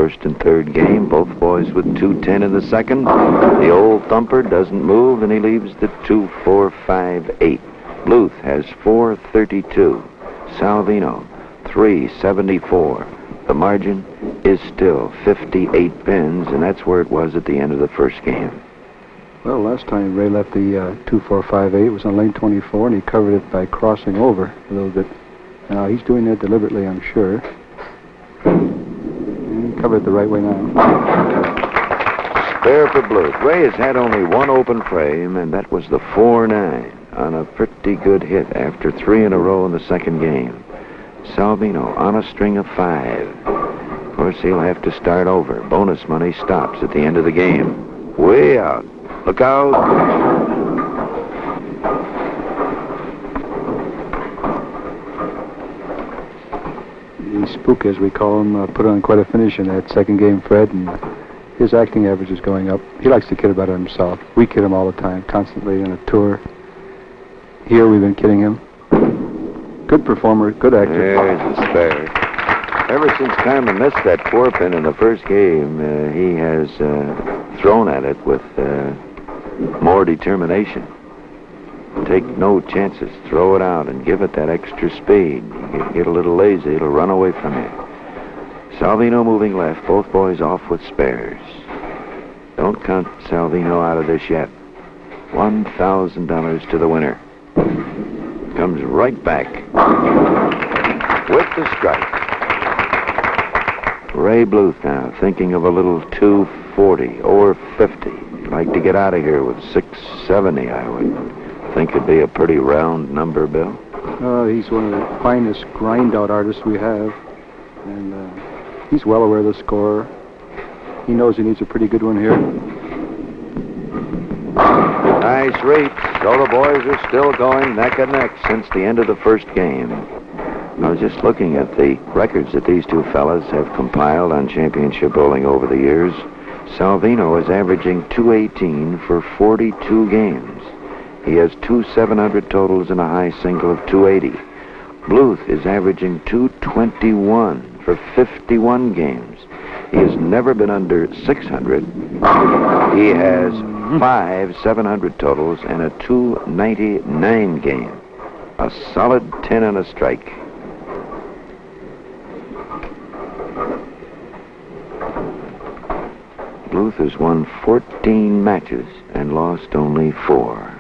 first and third game. Both boys with 210 in the second. The old thumper doesn't move, and he leaves the 2-4-5-8. Bluth has 432. Salvino 374. The margin is still 58 pins, and that's where it was at the end of the first game. Well, last time Ray left the 2-4-5-8 was on lane 24, and he covered it by crossing over a little bit. Now he's doing that deliberately, I'm sure. And he covered it the right way now. Spare for Bluth. Ray has had only one open frame, and that was the 4-9 on a pretty good hit after 3 in a row in the second game. Salvino on a string of 5. Of course, he'll have to start over. Bonus money stops at the end of the game. Way out. Look out. The Spook, as we call him, put on quite a finish in that second game, Fred, and his acting average is going up. He likes to kid about it himself. We kid him all the time, constantly on a tour. Here we've been kidding him. Good performer, good actor. There's the spare. Ever since Carmen missed that 4-pin in the first game, he has thrown at it with more determination. Take no chances. Throw it out and give it that extra speed. You get a little lazy, it'll run away from you. Salvino moving left, both boys off with spares. Don't count Salvino out of this yet. $1,000 to the winner. Comes right back with the strike. Ray Bluth now thinking of a little 240 or 50. He'd like to get out of here with 670, I would think it'd be a pretty round number, Bill. He's one of the finest grind-out artists we have, and he's well aware of the score. He knows he needs a pretty good one here. Nice reach. So the boys are still going neck and neck since the end of the first game. I was just looking at the records that these two fellas have compiled on championship bowling over the years. Salvino is averaging 218 for 42 games. He has 2 700 totals and a high single of 280. Bluth is averaging 221 for 51 games. He has never been under 600. He has 5 700 totals and a 299 game. A solid 10 and a strike. Bluth has won 14 matches and lost only 4.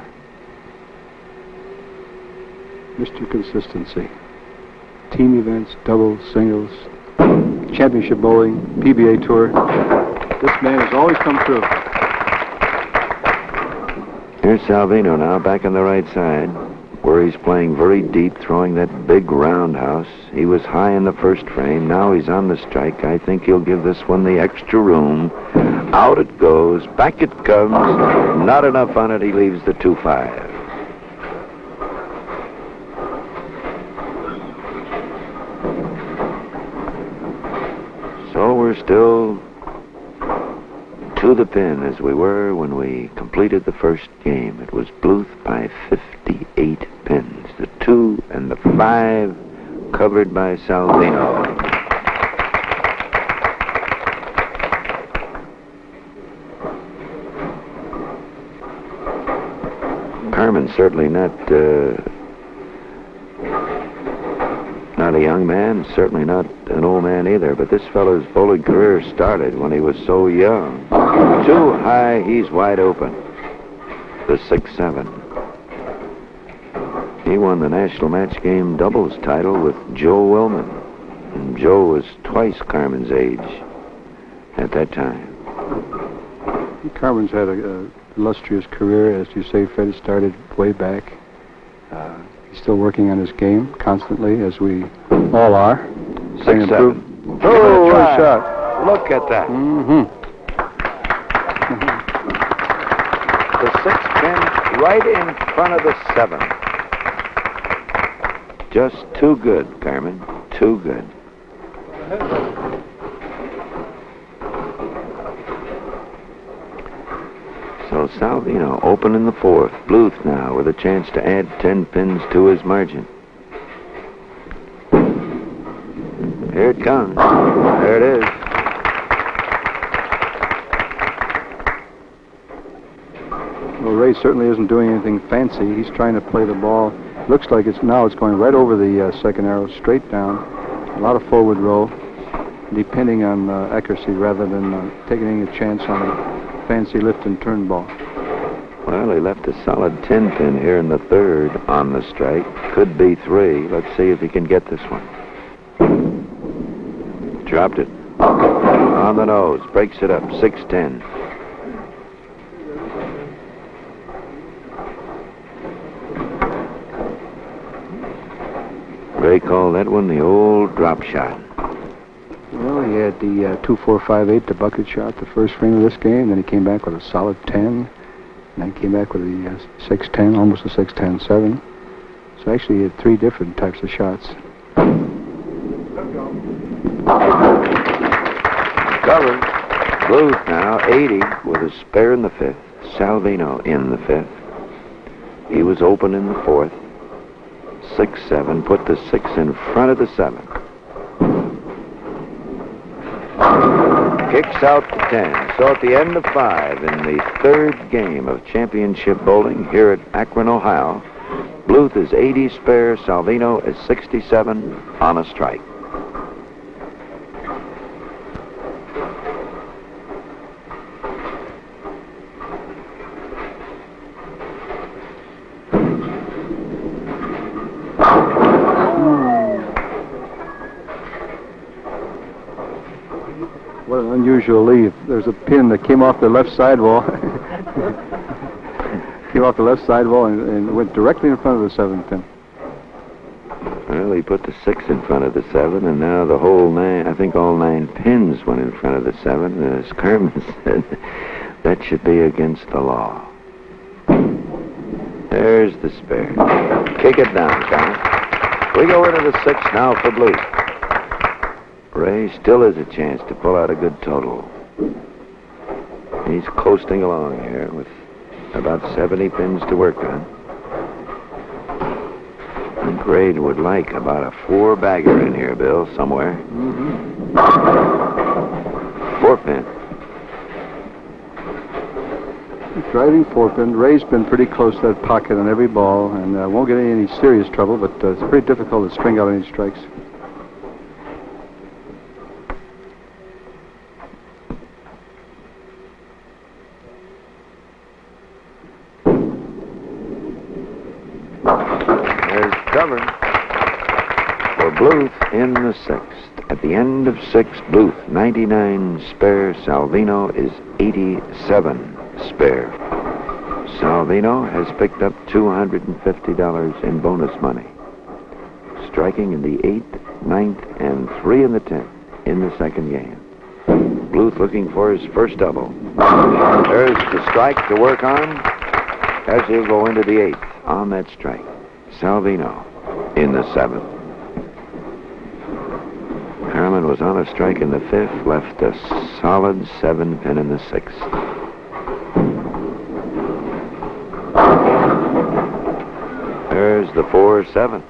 Mr. Consistency. Team events, doubles, singles, championship bowling, PBA tour. This man has always come through. Here's Salvino now, back on the right side, where he's playing very deep, throwing that big roundhouse. He was high in the first frame. Now he's on the strike. I think he'll give this one the extra room. Out it goes. Back it comes. Not enough on it. He leaves the 2-5. So we're still to the pin as we were when we completed the first game. It was Bluth by 58 pins. The 2 and the 5 covered by Salvino. Carmen's certainly not a young man, certainly not an old man either, but this fellow's bowling career started when he was so young. Too high, he's wide open. The 6-7. He won the national match game doubles title with Joe Willman. And Joe was twice Carmen's age at that time. Carmen's had a illustrious career, as you say, Fred. It started way back. He's still working on his game constantly, as we all are. 6-7. Oh, what a shot. Look at that. The 6-pin right in front of the 7. Just too good, Carmen. Too good. So Salvino open in the 4th. Bluth now with a chance to add 10 pins to his margin. Here it comes. There it is. Well, Ray certainly isn't doing anything fancy. He's trying to play the ball. Looks like it's going right over the second arrow, straight down. A lot of forward roll, depending on accuracy rather than taking any chance on a fancy lift and turn ball. Well, he left a solid 10-pin here in the third on the strike. Could be 3. Let's see if he can get this one. Dropped it. On the nose. Breaks it up. 6-10. Ray called that one the old drop shot. Well, he had the 2-4-5-8, the bucket shot, the first frame of this game. Then he came back with a solid 10. And then came back with the 6-10, almost a 6-10-7. So actually he had 3 different types of shots. Covered. Bluth now, 80, with a spare in the 5th. Salvino in the 5th. He was open in the 4th. 6-7, put the 6 in front of the 7. Kicks out to 10. So at the end of 5 in the third game of championship bowling here at Akron, Ohio, Bluth is 80 spare, Salvino is 67 on a strike. What an unusual leave. There's a pin that came off the left sidewall. Came off the left sidewall and went directly in front of the 7th pin. Well, he put the 6 in front of the 7, and now the whole 9, I think all 9 pins went in front of the 7. As Carmen said, that should be against the law. There's the spare. Kick it down, Carmen. We go into the 6th now for Bluth. Ray still has a chance to pull out a good total. He's coasting along here with about 70 pins to work on. And Ray would like about a 4-bagger in here, Bill, somewhere. 4-pin. Driving 4-pin. Ray's been pretty close to that pocket on every ball and won't get any serious trouble, but it's pretty difficult to string out any strikes. Covered for Bluth in the 6th. At the end of 6, Bluth 99 spare. Salvino is 87 spare. Salvino has picked up $250 in bonus money. Striking in the 8th, 9th, and 3 in the 10th in the second game. Bluth looking for his first double. There's the strike to work on as he'll go into the 8th on that strike. Salvino in the 7th. Carmen was on a strike in the 5th, left a solid 7-pin in the 6th. There's the 4-7.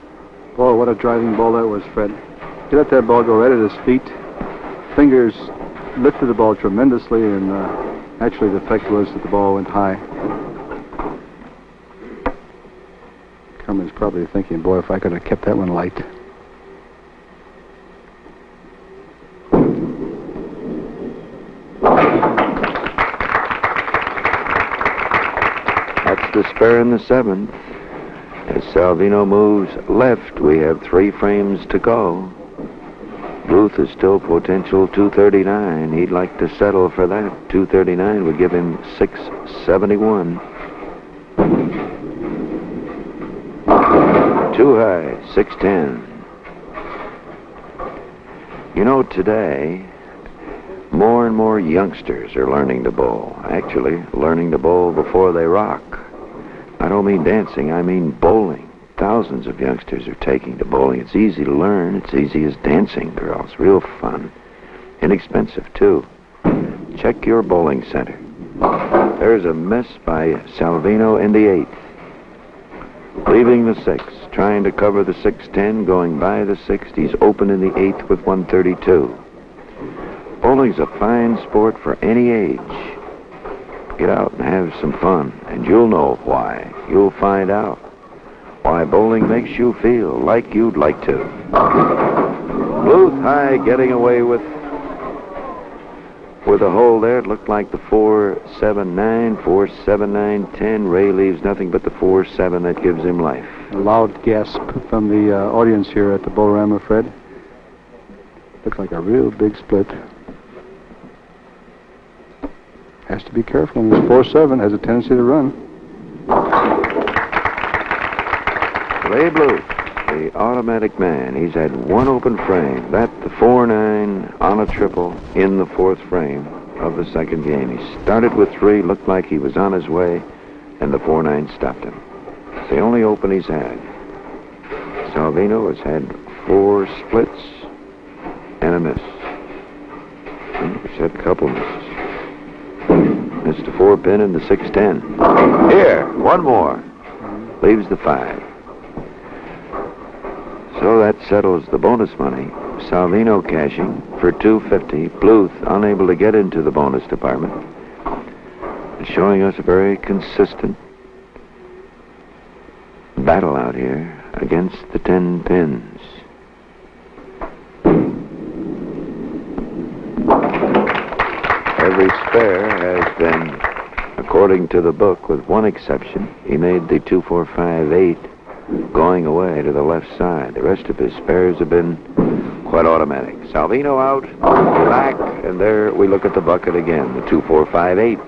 Boy, what a driving ball that was, Fred. He let that ball go right at his feet. Fingers lifted the ball tremendously, and actually the effect was that the ball went high. Carmen's probably thinking, boy, if I could have kept that one light. That's the spare in the 7th. As Salvino moves left, we have 3 frames to go. Bluth is still potential 239. He'd like to settle for that. 239 would give him 671. Too high, 610. You know, today, more and more youngsters are learning to bowl. Actually, learning to bowl before they rock. I don't mean dancing, I mean bowling. Thousands of youngsters are taking to bowling. It's easy to learn. It's easy as dancing, girls. Real fun. Inexpensive, too. Check your bowling center. There's a miss by Salvino in the 8th. Leaving the 6th, trying to cover the 6-10, going by the 6th. He's open in the 8th with 132. Bowling's a fine sport for any age. Get out and have some fun, and you'll know why. You'll find out why bowling makes you feel like you'd like to. Bluth high, getting away with a hole there. It looked like the 4-7-9, 4-7-9-10. Ray leaves nothing but the 4-7 that gives him life. A loud gasp from the audience here at the Bolorama, Fred. Looks like a real big split. Has to be careful. This 4-7 has a tendency to run. Ray Bluth, the automatic man. He's had one open frame. That, the 4-9 on a triple in the fourth frame of the second game. He started with 3, looked like he was on his way, and the 4-9 stopped him. It's the only open he's had. Salvino has had 4 splits and a miss. He's had a couple misses. Missed a 4-pin in the 6-10. Here, one more. Leaves the 5. So that settles the bonus money. Salvino cashing for $250. Bluth unable to get into the bonus department. Showing us a very consistent battle out here against the 10 pins. Every spare has been, according to the book, with one exception. He made the 2-4-5-8 going away to the left side. The rest of his spares have been quite automatic. Salvino out, back, and there we look at the bucket again, the 2-4-5-8.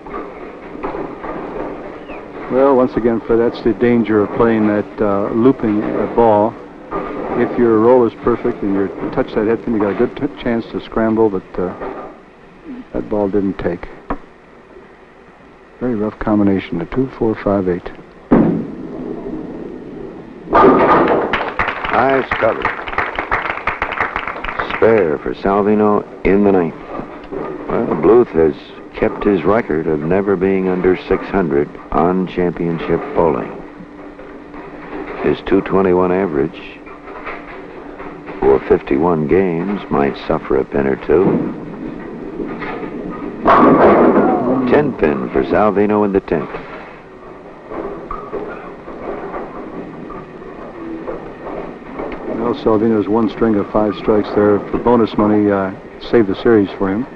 Well, once again, Fred, that's the danger of playing that looping ball. If your roll is perfect and you touch that head pin, you got a good chance to scramble, but that ball didn't take. Very rough combination, the 2-4-5-8. Nice cover. Spare for Salvino in the 9th. Well, Bluth has kept his record of never being under 600 on championship bowling. His 221 average for 51 games might suffer a pin or 2. 10 pin for Salvino in the 10th. Well, Salvino's one string of 5 strikes there. The bonus money saved the series for him.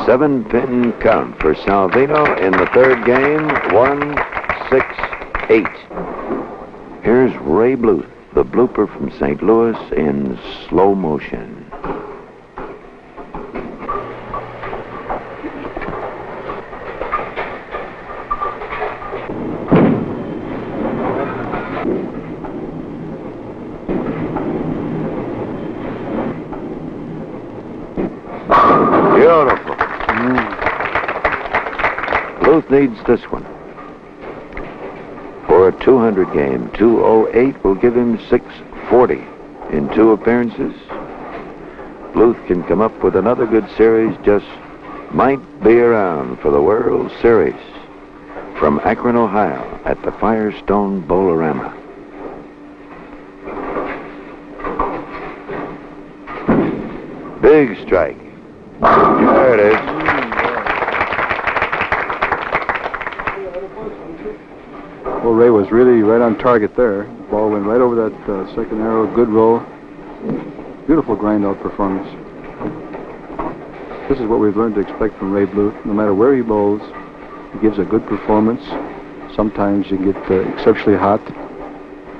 Seven-pin count for Salvino in the third game, 1-6-8. Here's Ray Bluth, the blooper from St. Louis, in slow motion. Beautiful. Bluth needs this one. For a 200 game, 208 will give him 640 in 2 appearances. Bluth can come up with another good series, just might be around for the World Series from Akron, Ohio at the Firestone Bolorama. Big strike. There it is. Well, Ray was really right on target there. The ball went right over that second arrow. Good roll. Beautiful grind-out performance. This is what we've learned to expect from Ray Bluth. No matter where he bowls, he gives a good performance. Sometimes you get exceptionally hot,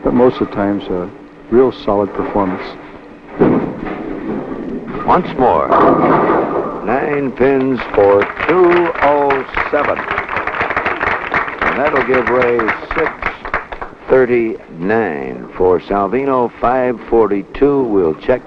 but most of the times a real solid performance. Once more. 9 pins for 207. And that'll give Ray 639. For Salvino, 542. We'll check